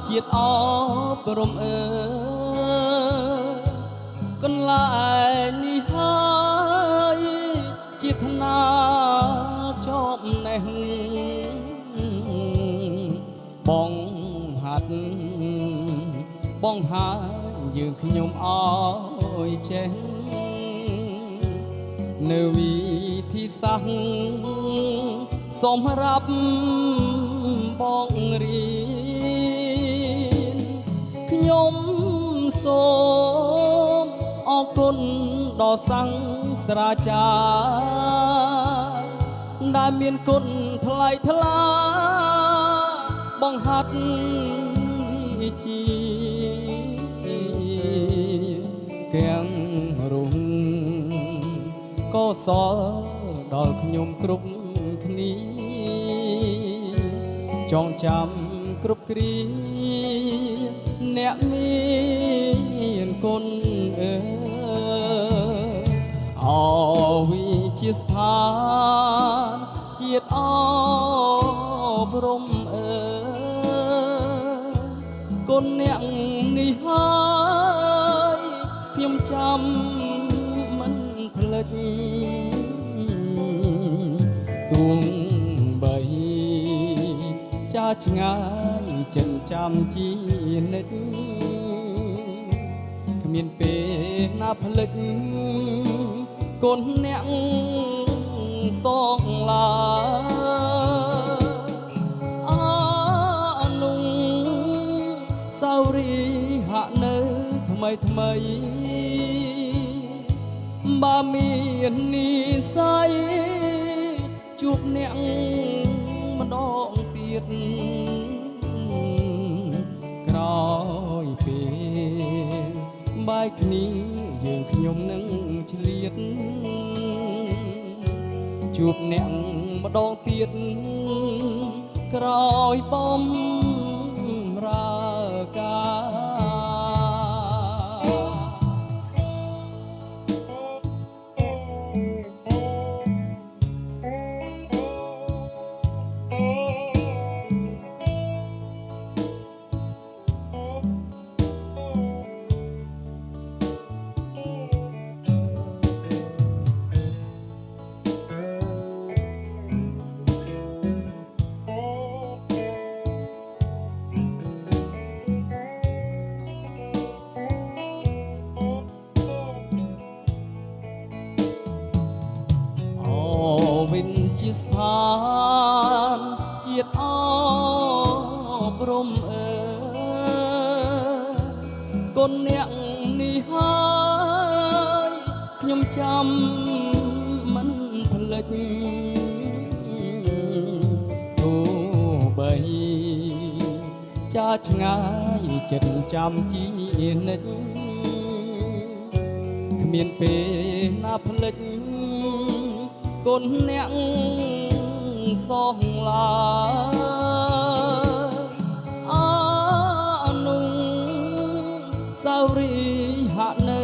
ជាតិអប់រំកន្លែងនេះហើយជាថ្នាលជាប់នេះបងហាត់បងហាយើងខ្ញុំអើយចេះនៅវិធីសាស្ត្រសម្រាប់បងរៀនខ្ញុំសូមអរគុណដល់សង្ឃស្រាចារ្យដែលមានគុណថ្លៃថ្លាបង្ហាត់វិជ្ជាទាំងរងកុសលដល់ខ្ញុំគ្រប់គ្នាចងចាំគ្រប់គ្រាអ្នកមានគុណអវិជ្ជាស្ថានជាតិអប់រំគុណអ្នកនេះហើយខ្ញុំចាំមិនភ្លេចទួងបីចាឆ្ងាយចិនចាំជានិច្ចគ្មានពេលណាភ្លេចគុណអ្នកសងឡាអនុសាវរីយ៍ហាក់នៅថ្មីថ្មីបើមាននិស័យជួបអ្នកម្ដងទៀតក្រោយពេលបាយគ្នាយើងខ្ញុំនឹងឆ្លៀតជួបអ្នកម្ដងទៀតក្រោយបំរើការវិញ្ជាស្ថានជាតិអប់រំគុណអ្នកនេះហើយខ្ញុំចាំមិនភ្លេចទោះបីចាឆ្ងាយចិត្តចាំជានិច្ចគ្មានពេលណាភ្លេចគុណអ្នកសងឡាអនុសាវរីយ៍ហាក់នៅ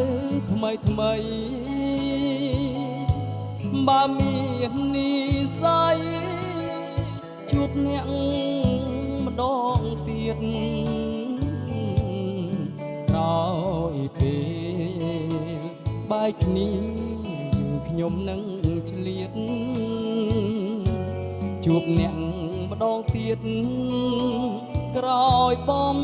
ថ្មីថ្មីបើមាននិស័យជួបអ្នកម្ដងទៀតក្រោយពេលបាយគ្នាខ្ញុំនឹងឆ្លៀតជួបអ្នកម្ដងទៀតក្រោយបំ